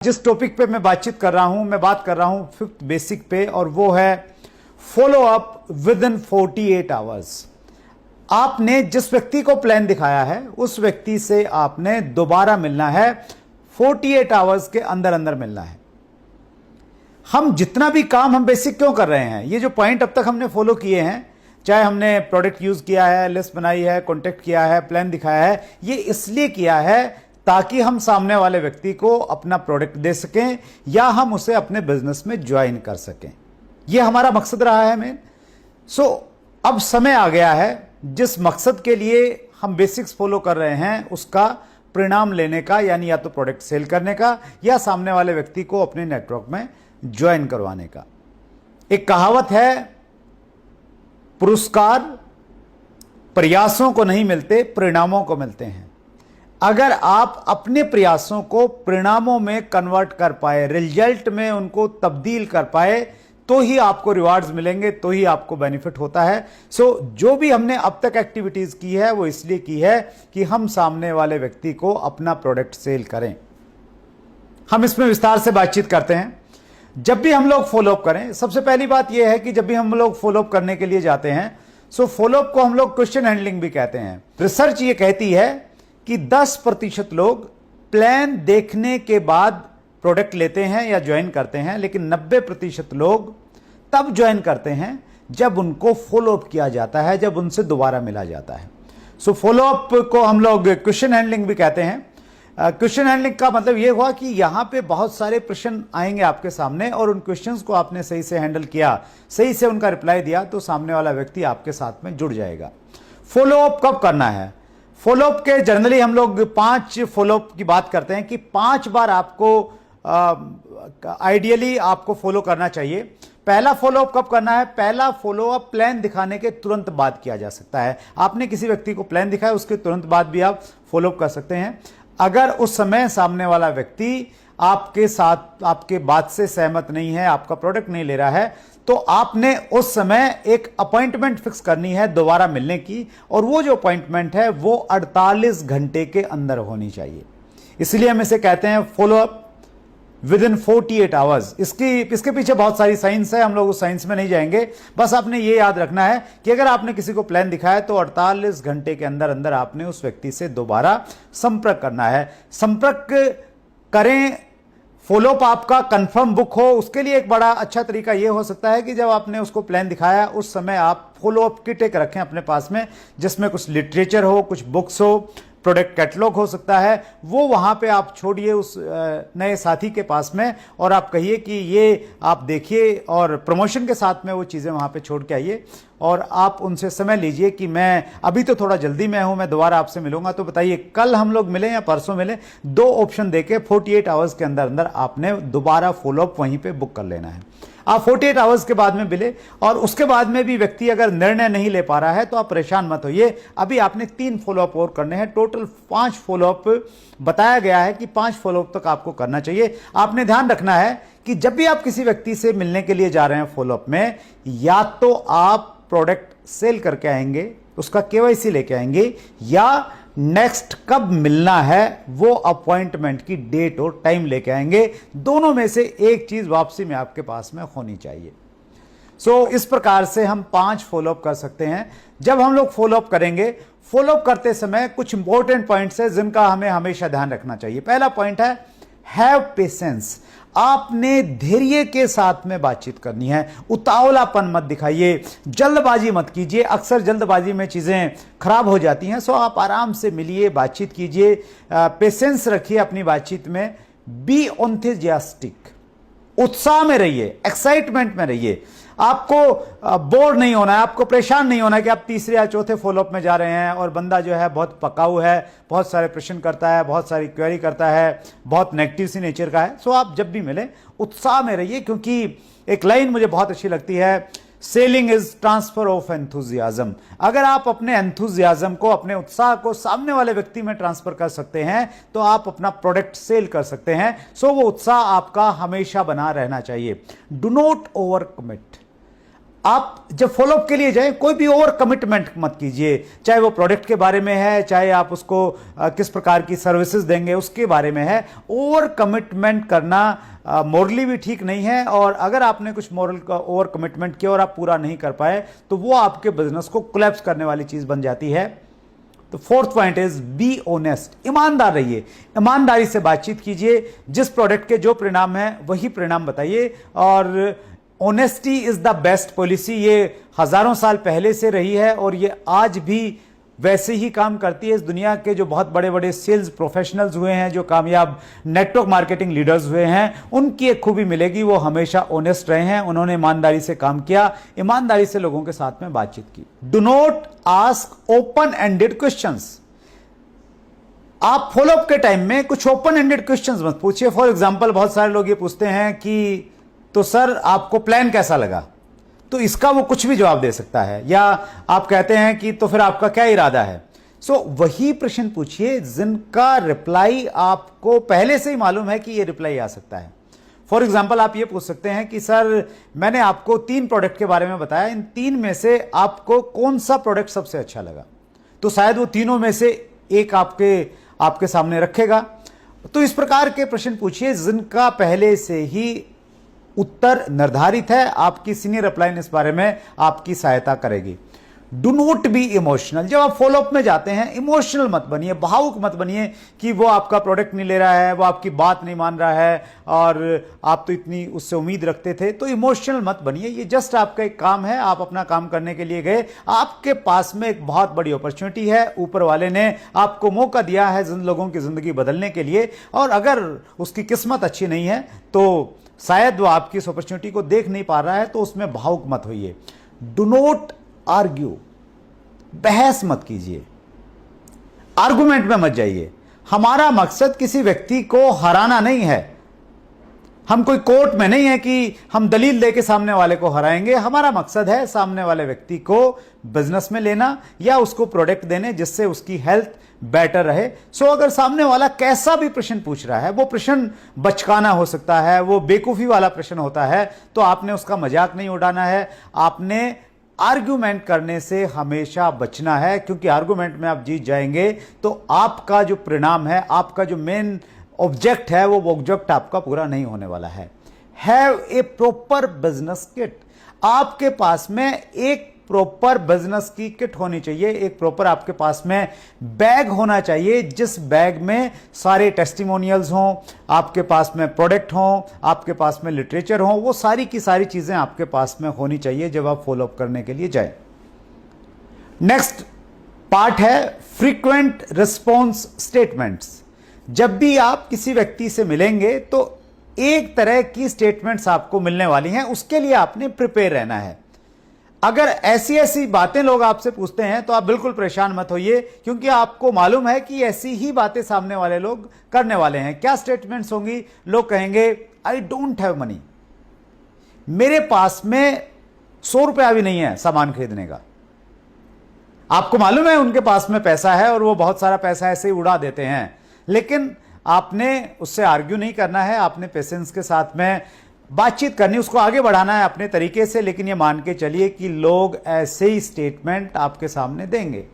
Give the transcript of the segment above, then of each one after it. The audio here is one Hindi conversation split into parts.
जिस टॉपिक पे मैं बातचीत कर रहा हूं, मैं बात कर रहा हूं फिफ्थ बेसिक पे, और वो है follow up with in 48 hours. आपने जिस व्यक्ति को प्लान दिखाया है उस व्यक्ति से आपने दोबारा मिलना है, 48 आवर्स के अंदर अंदर मिलना है। हम जितना भी काम हम बेसिक क्यों कर रहे हैं, ये जो पॉइंट अब तक हमने फॉलो किए हैं, चाहे हमने प्रोडक्ट यूज किया है, लिस्ट बनाई है, कॉन्टेक्ट किया है, प्लान दिखाया है, ये इसलिए किया है ताकि हम सामने वाले व्यक्ति को अपना प्रोडक्ट दे सकें या हम उसे अपने बिजनेस में ज्वाइन कर सकें। यह हमारा मकसद रहा है मेन। अब समय आ गया है जिस मकसद के लिए हम बेसिक्स फॉलो कर रहे हैं उसका परिणाम लेने का, यानी या तो प्रोडक्ट सेल करने का या सामने वाले व्यक्ति को अपने नेटवर्क में ज्वाइन करवाने का। एक कहावत है, पुरस्कार प्रयासों को नहीं मिलते, परिणामों को मिलते हैं। अगर आप अपने प्रयासों को परिणामों में कन्वर्ट कर पाए, रिजल्ट में उनको तब्दील कर पाए, तो ही आपको रिवार्ड्स मिलेंगे, तो ही आपको बेनिफिट होता है। जो भी हमने अब तक एक्टिविटीज की है वो इसलिए की है कि हम सामने वाले व्यक्ति को अपना प्रोडक्ट सेल करें। हम इसमें विस्तार से बातचीत करते हैं। जब भी हम लोग फॉलोअप करें, सबसे पहली बात यह है कि जब भी हम लोग फॉलोअप करने के लिए जाते हैं, फॉलोअप को हम लोग क्वेश्चन हैंडलिंग भी कहते हैं। रिसर्च ये कहती है कि 10% लोग प्लान देखने के बाद प्रोडक्ट लेते हैं या ज्वाइन करते हैं, लेकिन 90% लोग तब ज्वाइन करते हैं जब उनको फॉलोअप किया जाता है, जब उनसे दोबारा मिला जाता है। फॉलोअप को हम लोग क्वेश्चन हैंडलिंग भी कहते हैं। क्वेश्चन हैंडलिंग का मतलब यह हुआ कि यहां पे बहुत सारे प्रश्न आएंगे आपके सामने और उन क्वेश्चंस को आपने सही से हैंडल किया, सही से उनका रिप्लाई दिया, तो सामने वाला व्यक्ति आपके साथ में जुड़ जाएगा। फॉलोअप कब करना है? फॉलोअप के जनरली हम लोग 5 फॉलोअप की बात करते हैं कि 5 बार आपको आइडियली आपको फॉलो करना चाहिए। पहला फॉलोअप कब करना है? पहला फॉलोअप प्लान दिखाने के तुरंत बाद किया जा सकता है। आपने किसी व्यक्ति को प्लान दिखाया, उसके तुरंत बाद भी आप फॉलोअप कर सकते हैं। अगर उस समय सामने वाला व्यक्ति आपके साथ आपके बात से सहमत नहीं है, आपका प्रोडक्ट नहीं ले रहा है, तो आपने उस समय एक अपॉइंटमेंट फिक्स करनी है दोबारा मिलने की, और वो जो अपॉइंटमेंट है वो 48 घंटे के अंदर होनी चाहिए। इसलिए हम इसे कहते हैं फॉलोअप विद इन 48 आवर्स। इसके पीछे बहुत सारी साइंस है, हम लोग उस साइंस में नहीं जाएंगे। बस आपने ये याद रखना है कि अगर आपने किसी को प्लान दिखाया तो 48 घंटे के अंदर अंदर आपने उस व्यक्ति से दोबारा संपर्क करना है। संपर्क करें, फॉलोअप आपका कंफर्म बुक हो। उसके लिए एक बड़ा अच्छा तरीका यह हो सकता है कि जब आपने उसको प्लान दिखाया उस समय आप फॉलोअप किट एक रखें अपने पास में, जिसमें कुछ लिटरेचर हो, कुछ बुक्स हो, प्रोडक्ट कैटलॉग हो सकता है, वो वहां पे आप छोड़िए उस नए साथी के पास में, और आप कहिए कि ये आप देखिए, और प्रमोशन के साथ में वो चीज़ें वहां पे छोड़ के आइए, और आप उनसे समय लीजिए कि मैं अभी तो थोड़ा जल्दी में हूं, मैं दोबारा आपसे मिलूंगा, तो बताइए कल हम लोग मिलें या परसों मिलें। 2 ऑप्शन देके 48 आवर्स के अंदर अंदर आपने दोबारा फॉलोअप वहीं पे बुक कर लेना है। आप 48 आवर्स के बाद में मिले और उसके बाद में भी व्यक्ति अगर निर्णय नहीं ले पा रहा है तो आप परेशान मत होइए। अभी आपने 3 फॉलोअप और करने हैं, टोटल 5 फॉलोअप बताया गया है कि 5 फॉलोअप तक आपको करना चाहिए। आपने ध्यान रखना है कि जब भी आप किसी व्यक्ति से मिलने के लिए जा रहे हैं फॉलोअप में, या तो आप प्रोडक्ट सेल करके आएंगे, उसका केवाईसी लेके आएंगे, या नेक्स्ट कब मिलना है वो अपॉइंटमेंट की डेट और टाइम लेके आएंगे। दोनों में से एक चीज वापसी में आपके पास में होनी चाहिए। इस प्रकार से हम 5 फॉलोअप कर सकते हैं। जब हम लोग फॉलोअप करेंगे, फॉलोअप करते समय कुछ इंपॉर्टेंट पॉइंट्स है जिनका हमें हमेशा ध्यान रखना चाहिए। पहला पॉइंट है हैव पेशेंस। आपने धैर्य के साथ में बातचीत करनी है, उतावलापन मत दिखाइए, जल्दबाजी मत कीजिए। अक्सर जल्दबाजी में चीजें खराब हो जाती हैं। आप आराम से मिलिए, बातचीत कीजिए, पेशेंस रखिए अपनी बातचीत में। बी एंथुसियास्टिक, उत्साह में रहिए, एक्साइटमेंट में रहिए। आपको बोर नहीं होना है, आपको परेशान नहीं होना है कि आप तीसरे या चौथे फॉलोअप में जा रहे हैं और बंदा जो है बहुत पकाऊ है, बहुत सारे प्रश्न करता है, बहुत सारी क्वेरी करता है, बहुत नेगेटिव सी नेचर का है। आप जब भी मिले उत्साह में रहिए, क्योंकि एक लाइन मुझे बहुत अच्छी लगती है, selling is transfer of enthusiasm. अगर आप अपने एंथुजियाज्म को, अपने उत्साह को सामने वाले व्यक्ति में ट्रांसफर कर सकते हैं तो आप अपना प्रोडक्ट सेल कर सकते हैं। वो उत्साह आपका हमेशा बना रहना चाहिए। Do not over commit. आप जब फॉलोअप के लिए जाएं, कोई भी ओवर कमिटमेंट मत कीजिए, चाहे वो प्रोडक्ट के बारे में है, चाहे आप उसको किस प्रकार की सर्विसेज देंगे उसके बारे में है। ओवर कमिटमेंट करना मोरली भी ठीक नहीं है, और अगर आपने कुछ मोरल का ओवर कमिटमेंट किया और आप पूरा नहीं कर पाए तो वो आपके बिजनेस को कोलैप्स करने वाली चीज बन जाती है। तो fourth point is be honest, ईमानदार रहिए, ईमानदारी से बातचीत कीजिए, जिस प्रोडक्ट के जो परिणाम है वही परिणाम बताइए। और honesty is the best policy, ये हजारों साल पहले से रही है और ये आज भी वैसे ही काम करती है। इस दुनिया के जो बहुत बड़े बड़े सेल्स प्रोफेशनल्स हुए हैं, जो कामयाब नेटवर्क मार्केटिंग लीडर्स हुए हैं, उनकी एक खूबी मिलेगी, वो हमेशा ऑनेस्ट रहे हैं, उन्होंने ईमानदारी से काम किया, ईमानदारी से लोगों के साथ में बातचीत की। Do not ask open ended questions, आप फॉलोअप के टाइम में कुछ ओपन एंडेड क्वेश्चंस मत पूछिए। फॉर एग्जांपल, बहुत सारे लोग ये पूछते हैं कि तो सर आपको प्लान कैसा लगा, तो इसका वो कुछ भी जवाब दे सकता है। या आप कहते हैं कि तो फिर आपका क्या इरादा है। वही प्रश्न पूछिए जिनका रिप्लाई आपको पहले से ही मालूम है कि ये रिप्लाई आ सकता है। फॉर एग्जाम्पल, आप ये पूछ सकते हैं कि सर मैंने आपको 3 प्रोडक्ट के बारे में बताया, इन 3 में से आपको कौन सा प्रोडक्ट सबसे अच्छा लगा, तो शायद वो तीनों में से एक आपके सामने रखेगा। तो इस प्रकार के प्रश्न पूछिए जिनका पहले से ही उत्तर निर्धारित है। आपकी सीनियर अपलाइन इस बारे में आपकी सहायता करेगी। डू नॉट बी इमोशनल, जब आप फॉलोअप में जाते हैं इमोशनल मत बनिए, भावुक मत बनिए कि वो आपका प्रोडक्ट नहीं ले रहा है, वो आपकी बात नहीं मान रहा है और आप तो इतनी उससे उम्मीद रखते थे। तो इमोशनल मत बनिए, ये जस्ट आपका एक काम है, आप अपना काम करने के लिए गए, आपके पास में एक बहुत बड़ी अपॉर्चुनिटी है, ऊपर वाले ने आपको मौका दिया है जिन लोगों की जिंदगी बदलने के लिए, और अगर उसकी किस्मत अच्छी नहीं है तो शायद वो आपकी इस अपॉर्चुनिटी को देख नहीं पा रहा है, तो उसमें भावुक मत होइए। डू नॉट आर्ग्यू, बहस मत कीजिए, आर्गुमेंट में मत जाइए। हमारा मकसद किसी व्यक्ति को हराना नहीं है, हम कोई कोर्ट में नहीं है कि हम दलील देके सामने वाले को हराएंगे। हमारा मकसद है सामने वाले व्यक्ति को बिजनेस में लेना या उसको प्रोडक्ट देने जिससे उसकी हेल्थ बेटर रहे। अगर सामने वाला कैसा भी प्रश्न पूछ रहा है, वो प्रश्न बचकाना हो सकता है, वो बेवकूफी वाला प्रश्न होता है, तो आपने उसका मजाक नहीं उड़ाना है, आपने आर्गुमेंट करने से हमेशा बचना है, क्योंकि आर्गुमेंट में आप जीत जाएंगे तो आपका जो परिणाम है, आपका जो मेन ऑब्जेक्ट है, वो ऑब्जेक्ट आपका पूरा नहीं होने वाला है। Have a proper business kit, आपके पास में एक प्रॉपर बिजनेस की किट होनी चाहिए, एक प्रॉपर आपके पास में बैग होना चाहिए, जिस बैग में सारे टेस्टिमोनियल्स हों, आपके पास में प्रोडक्ट हों, आपके पास में लिटरेचर हो, वो सारी की सारी चीजें आपके पास में होनी चाहिए जब आप फॉलोअप करने के लिए जाए। नेक्स्ट पार्ट है फ्रीक्वेंट रिस्पॉन्स स्टेटमेंट्स। जब भी आप किसी व्यक्ति से मिलेंगे तो एक तरह की स्टेटमेंट्स आपको मिलने वाली हैं, उसके लिए आपने प्रिपेयर रहना है। अगर ऐसी ऐसी बातें लोग आपसे पूछते हैं तो आप बिल्कुल परेशान मत होइए, क्योंकि आपको मालूम है कि ऐसी ही बातें सामने वाले लोग करने वाले हैं। क्या स्टेटमेंट्स होंगी? लोग कहेंगे आई डोंट हैव मनी, मेरे पास में 100 रुपया भी नहीं है सामान खरीदने का। आपको मालूम है उनके पास में पैसा है और वो बहुत सारा पैसा ऐसे ही उड़ा देते हैं, लेकिन आपने उससे आर्ग्यू नहीं करना है, आपने पेशेंस के साथ में बातचीत करनी, उसको आगे बढ़ाना है अपने तरीके से। लेकिन ये मान के चलिए कि लोग ऐसे ही स्टेटमेंट आपके सामने देंगे,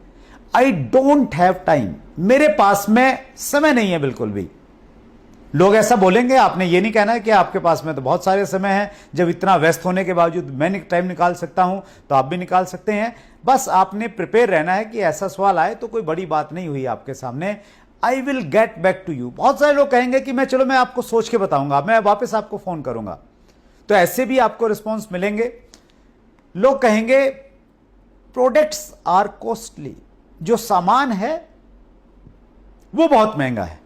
आई डोंट हैव टाइम, मेरे पास में समय नहीं है बिल्कुल भी। लोग ऐसा बोलेंगे, आपने ये नहीं कहना है कि आपके पास में तो बहुत सारे समय है, जब इतना व्यस्त होने के बावजूद मैं टाइम निकाल सकता हूं, तो आप भी निकाल सकते हैं। बस आपने प्रिपेयर रहना है कि ऐसा सवाल आए तो कोई बड़ी बात नहीं हुई आपके सामने, I will get back to you. बहुत सारे लोग कहेंगे कि मैं आपको सोच के बताऊंगा, मैं वापस आपको फोन करूंगा, तो ऐसे भी आपको रिस्पॉन्स मिलेंगे। लोग कहेंगे प्रोडक्ट्स आर कॉस्टली, जो सामान है वो बहुत महंगा है,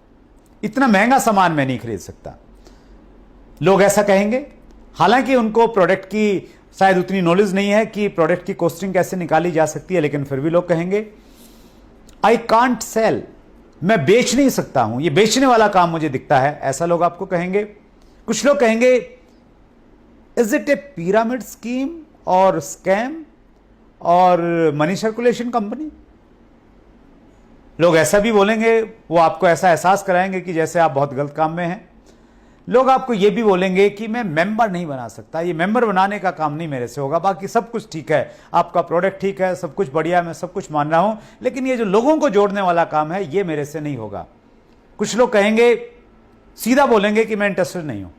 इतना महंगा सामान मैं नहीं खरीद सकता। लोग ऐसा कहेंगे, हालांकि उनको प्रोडक्ट की शायद उतनी नॉलेज नहीं है कि प्रोडक्ट की कॉस्टिंग कैसे निकाली जा सकती है, लेकिन फिर भी लोग कहेंगे आई कांट सेल, मैं बेच नहीं सकता हूं, ये बेचने वाला काम मुझे दिखता है, ऐसा लोग आपको कहेंगे। कुछ लोग कहेंगे is it A pyramid scheme और स्कैम और मनी सर्कुलेशन कंपनी। लोग ऐसा भी बोलेंगे, वो आपको ऐसा एहसास कराएंगे कि जैसे आप बहुत गलत काम में हैं। लोग आपको ये भी बोलेंगे कि मैं मेंबर नहीं बना सकता, ये मेंबर बनाने का काम नहीं मेरे से होगा, बाकी सब कुछ ठीक है, आपका प्रोडक्ट ठीक है, सब कुछ बढ़िया है, मैं सब कुछ मान रहा हूं, लेकिन ये जो लोगों को जोड़ने वाला काम है ये मेरे से नहीं होगा। कुछ लोग कहेंगे, सीधा बोलेंगे कि मैं इंटरेस्टेड नहीं हूं,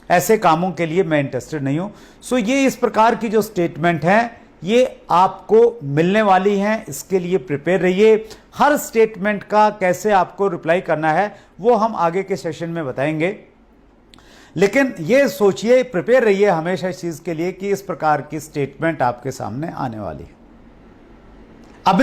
ऐसे कामों के लिए मैं इंटरेस्टेड नहीं हूं। सो ये इस प्रकार की जो स्टेटमेंट है ये आपको मिलने वाली हैं, इसके लिए प्रिपेयर रहिए। हर स्टेटमेंट का कैसे आपको रिप्लाई करना है वो हम आगे के सेशन में बताएंगे, लेकिन ये सोचिए, प्रिपेयर रहिए हमेशा इस चीज के लिए कि इस प्रकार की स्टेटमेंट आपके सामने आने वाली है। अब